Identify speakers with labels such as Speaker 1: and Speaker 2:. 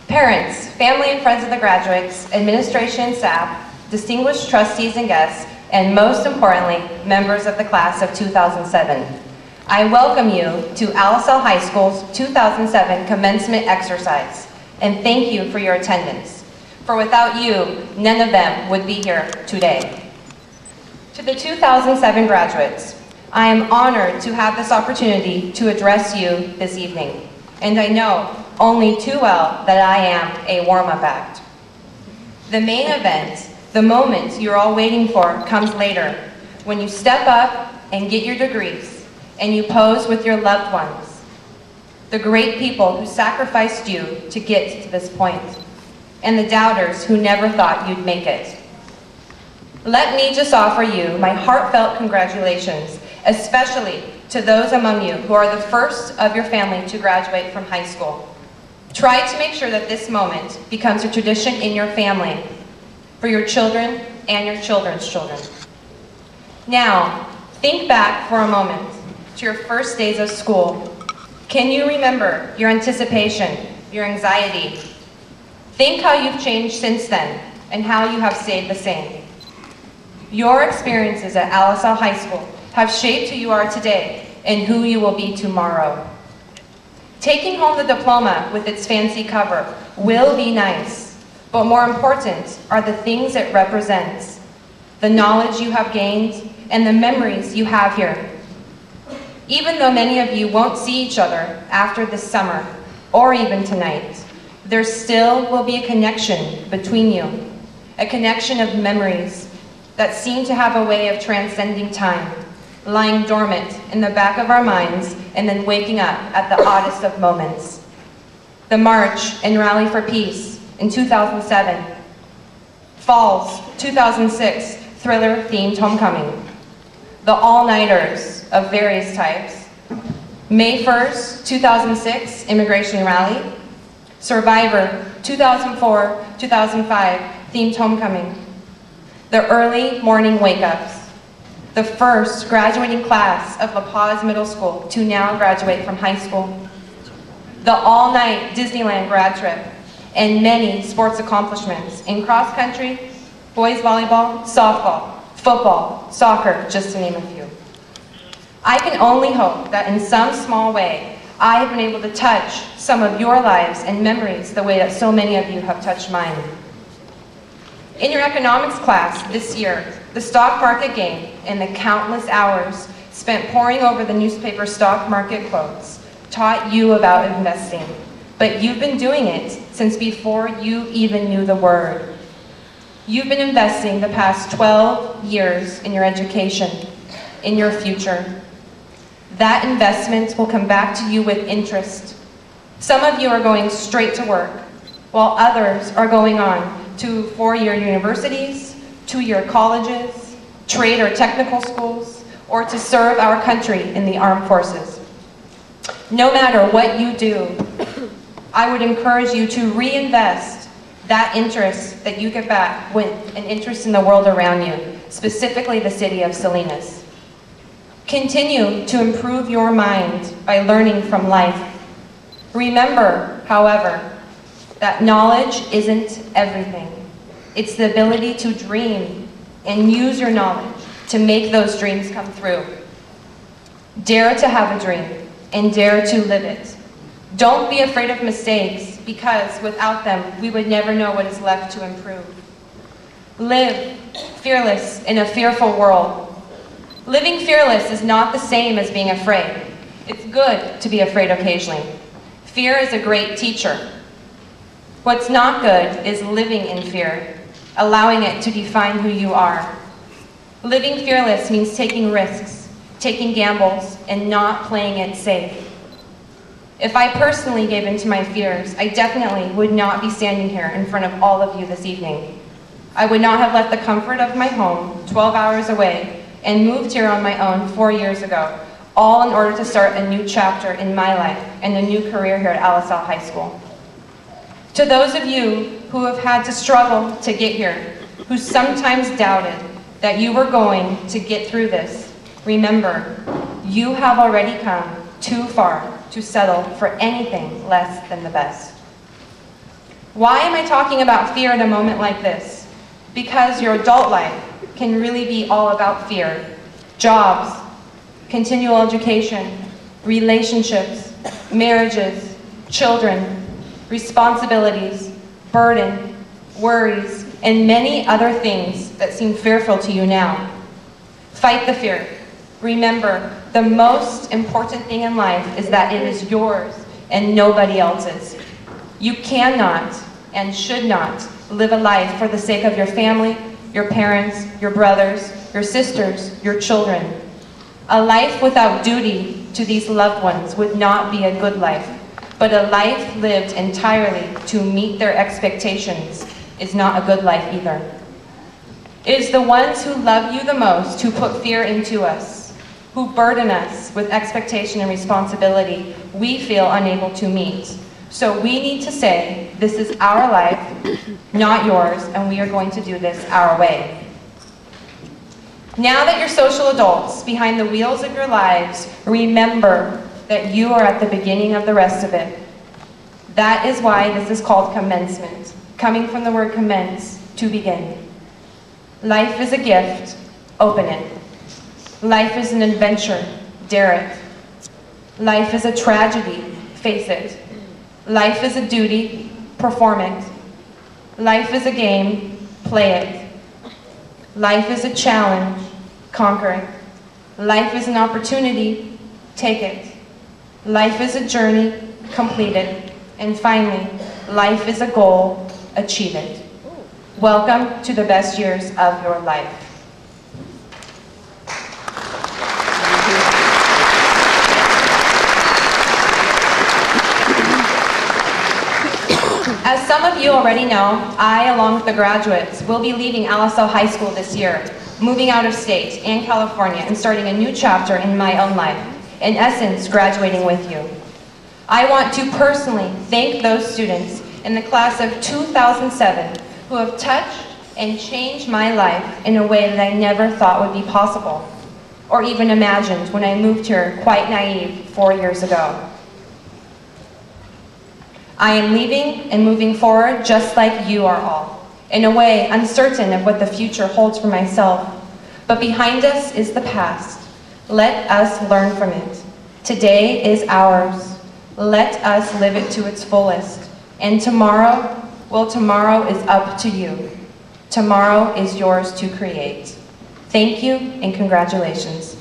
Speaker 1: Parents, family and friends of the graduates, administration and staff, distinguished trustees and guests, and most importantly, members of the class of 2007. I welcome you to Alisal High School's 2007 commencement exercise, and thank you for your attendance. For without you, none of them would be here today. To the 2007 graduates, I am honored to have this opportunity to address you this evening, and I know only too well that I am a warm-up act. The main event, the moment you're all waiting for, comes later, when you step up and get your degrees, and you pose with your loved ones, the great people who sacrificed you to get to this point, and the doubters who never thought you'd make it. Let me just offer you my heartfelt congratulations, especially to those among you who are the first of your family to graduate from high school. Try to make sure that this moment becomes a tradition in your family, for your children and your children's children. Now, think back for a moment to your first days of school. Can you remember your anticipation, your anxiety? Think how you've changed since then and how you have stayed the same. Your experiences at Alisal High School have shaped who you are today and who you will be tomorrow. Taking home the diploma with its fancy cover will be nice, but more important are the things it represents, the knowledge you have gained, and the memories you have here. Even though many of you won't see each other after this summer, or even tonight, there still will be a connection between you, a connection of memories that seem to have a way of transcending time, lying dormant in the back of our minds and then waking up at the oddest of moments. The March and Rally for Peace in 2007, Fall's 2006 thriller-themed homecoming, the all-nighters of various types, May 1st, 2006 immigration rally, Survivor 2004-2005 themed homecoming, the early morning wake-ups, the first graduating class of La Paz Middle School to now graduate from high school, the all-night Disneyland grad trip, and many sports accomplishments in cross-country, boys volleyball, softball, football, soccer, just to name a few. I can only hope that in some small way, I have been able to touch some of your lives and memories the way that so many of you have touched mine. In your economics class this year, the stock market game and the countless hours spent poring over the newspaper stock market quotes taught you about investing, but you've been doing it since before you even knew the word. You've been investing the past 12 years in your education, in your future. That investment will come back to you with interest. Some of you are going straight to work, while others are going on to four-year universities, two-year colleges, trade or technical schools, or to serve our country in the armed forces. No matter what you do, I would encourage you to reinvest that interest that you get back with an interest in the world around you, specifically the city of Salinas. Continue to improve your mind by learning from life. Remember, however, that knowledge isn't everything. It's the ability to dream and use your knowledge to make those dreams come through. Dare to have a dream and dare to live it. Don't be afraid of mistakes, because without them, we would never know what is left to improve. Live fearless in a fearful world. Living fearless is not the same as being afraid. It's good to be afraid occasionally. Fear is a great teacher. What's not good is living in fear, allowing it to define who you are. Living fearless means taking risks, taking gambles, and not playing it safe. If I personally gave in to my fears, I definitely would not be standing here in front of all of you this evening. I would not have left the comfort of my home 12 hours away and moved here on my own 4 years ago, all in order to start a new chapter in my life and a new career here at Alisal High School. To those of you who have had to struggle to get here, who sometimes doubted that you were going to get through this, remember, you have already come too far to settle for anything less than the best. Why am I talking about fear at a moment like this? Because your adult life can really be all about fear. Jobs, continual education, relationships, marriages, children, responsibilities, burden, worries, and many other things that seem fearful to you now. Fight the fear. Remember, the most important thing in life is that it is yours and nobody else's. You cannot and should not live a life for the sake of your family, your parents, your brothers, your sisters, your children. A life without duty to these loved ones would not be a good life, but a life lived entirely to meet their expectations is not a good life either. It is the ones who love you the most who put fear into us, who burden us with expectation and responsibility we feel unable to meet. So we need to say, this is our life, not yours, and we are going to do this our way. Now that you're social adults behind the wheels of your lives, remember that you are at the beginning of the rest of it. That is why this is called commencement, coming from the word commence, to begin. Life is a gift, open it. Life is an adventure, dare it. Life is a tragedy, face it. Life is a duty, perform it. Life is a game, play it. Life is a challenge, conquer it. Life is an opportunity, take it. Life is a journey, complete it. And finally, life is a goal, achieve it. Welcome to the best years of your life. As some of you already know, I, along with the graduates, will be leaving Alisal High School this year, moving out of state and California and starting a new chapter in my own life, in essence, graduating with you. I want to personally thank those students in the class of 2007 who have touched and changed my life in a way that I never thought would be possible, or even imagined when I moved here quite naive 4 years ago. I am leaving and moving forward just like you are all, in a way uncertain of what the future holds for myself. But behind us is the past. Let us learn from it. Today is ours. Let us live it to its fullest. And tomorrow, well, tomorrow is up to you. Tomorrow is yours to create. Thank you and congratulations.